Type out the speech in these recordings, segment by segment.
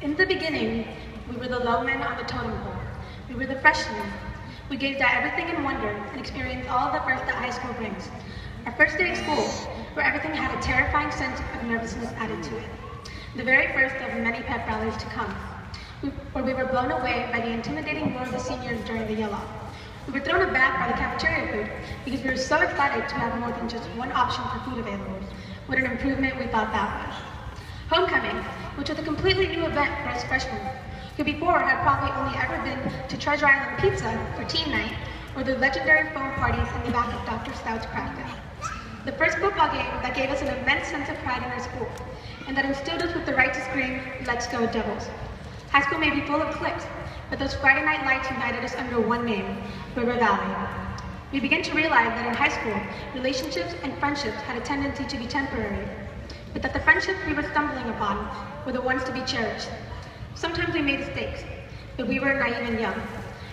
In the beginning, we were the low men on the totem pole. We were the freshmen. We gazed at everything in wonder and experienced all of the first that high school brings. Our first day of school, where everything had a terrifying sense of nervousness added to it. The very first of many pep rallies to come, where we were blown away by the intimidating roar of the seniors during the yell-off. We were thrown aback by the cafeteria food because we were so excited to have more than just one option for food available. What an improvement we thought that was. Homecoming, which was a completely new event for us freshmen, who before had probably only ever been to Treasure Island Pizza for teen night, or the legendary foam parties in the back of Dr. Stout's practice. The first football game that gave us an immense sense of pride in our school, and that instilled us with the right to scream, "Let's go Devils." High school may be full of cliques, but those Friday night lights united us under one name, River Valley. We began to realize that in high school, relationships and friendships had a tendency to be temporary, but that the friendships we were stumbling upon were the ones to be cherished. Sometimes we made mistakes, but we were naive and young.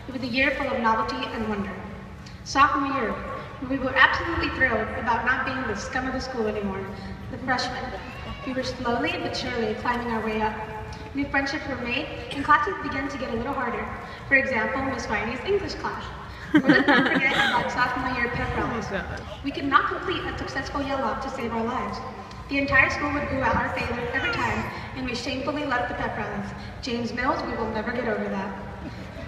It was a year full of novelty and wonder. Sophomore year, we were absolutely thrilled about not being the scum of the school anymore, the freshmen. We were slowly but surely climbing our way up. New friendships were made, and classes began to get a little harder. For example, Miss Viney's English class. Or let's not forget about sophomore year pep rallies. We could not complete a successful yell-off to save our lives. The entire school would boo out our failure every time, and we shamefully left the pep rallies. James Mills, we will never get over that.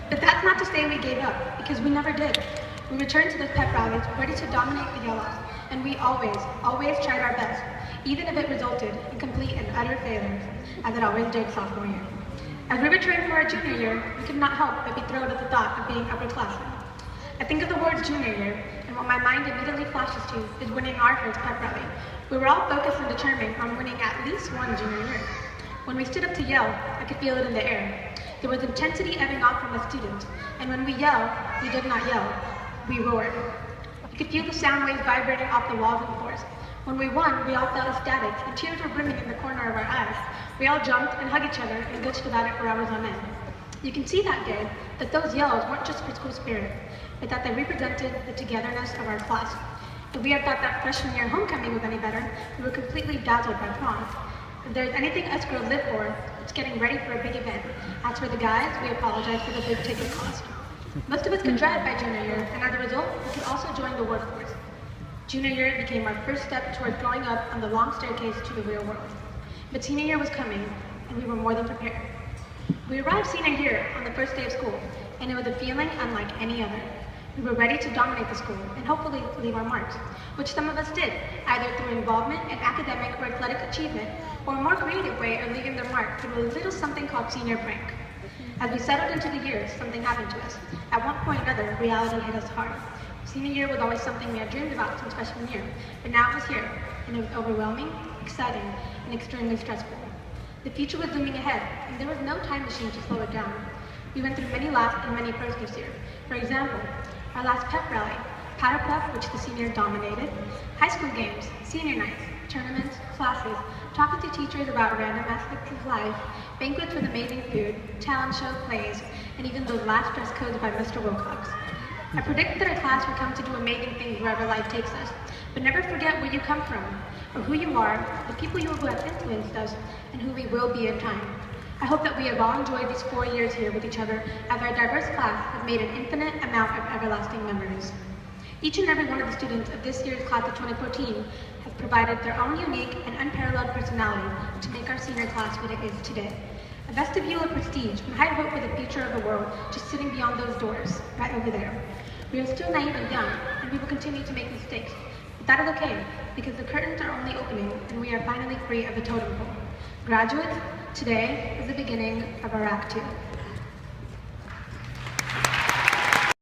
But that's not to say we gave up, because we never did. We returned to the pep rallies, ready to dominate the yell-off, and we always tried our best, even if it resulted in complete and utter failure, as it always did sophomore year. As we returned for our junior year, we could not help but be thrilled at the thought of being upperclassmen. I think of the words junior year, and what my mind immediately flashes to is winning our first pep rally. We were all focused and determined on winning at least one junior year. When we stood up to yell, I could feel it in the air. There was intensity ebbing off from the students, and when we yelled, we did not yell, we roared. You could feel the sound waves vibrating off the walls and floors. When we won, we all felt ecstatic, and tears were brimming in the corner of our eyes. We all jumped and hugged each other and gushed about it for hours on end. You can see that day that those yells weren't just for school spirit, but that they represented the togetherness of our class. If we had thought that freshman year homecoming was any better, we were completely dazzled by prom. If there's anything us girls live for, it's getting ready for a big event. As for the guys, we apologize for the big ticket cost. Most of us could drive by junior year, and as a result, we could also join the workforce. Junior year became our first step towards growing up on the long staircase to the real world. But senior year was coming, and we were more than prepared. We arrived senior year on the first day of school, and it was a feeling unlike any other. We were ready to dominate the school and hopefully leave our marks, which some of us did, either through involvement in academic or athletic achievement, or a more creative way of leaving their mark through a little something called senior prank. As we settled into the years, something happened to us. At one point or another, reality hit us hard. Senior year was always something we had dreamed about since freshman year, but now it was here, and it was overwhelming, exciting, and extremely stressful. The future was looming ahead, and there was no time machine to slow it down. We went through many laps and many firsts this year. For example, our last pep rally, powder puff, which the seniors dominated, high school games, senior nights, tournaments, classes, talking to teachers about random aspects of life, banquets with amazing food, talent show plays, and even those last dress codes by Mr. Wilcox. I predict that our class will come to do amazing things wherever life takes us, but never forget where you come from, or who you are, the people who have influenced us, and who we will be in time. I hope that we have all enjoyed these 4 years here with each other, as our diverse class has made an infinite amount of everlasting memories. Each and every one of the students of this year's class of 2014 has provided their own unique and unparalleled personality to make our senior class what it is today. A vestibule of prestige and high hope for the future of the world just sitting beyond those doors, right over there. We are still naive and young, and we will continue to make mistakes. But that is okay, because the curtains are only opening, and we are finally free of the totem pole. Graduates, today is the beginning of our Act 2.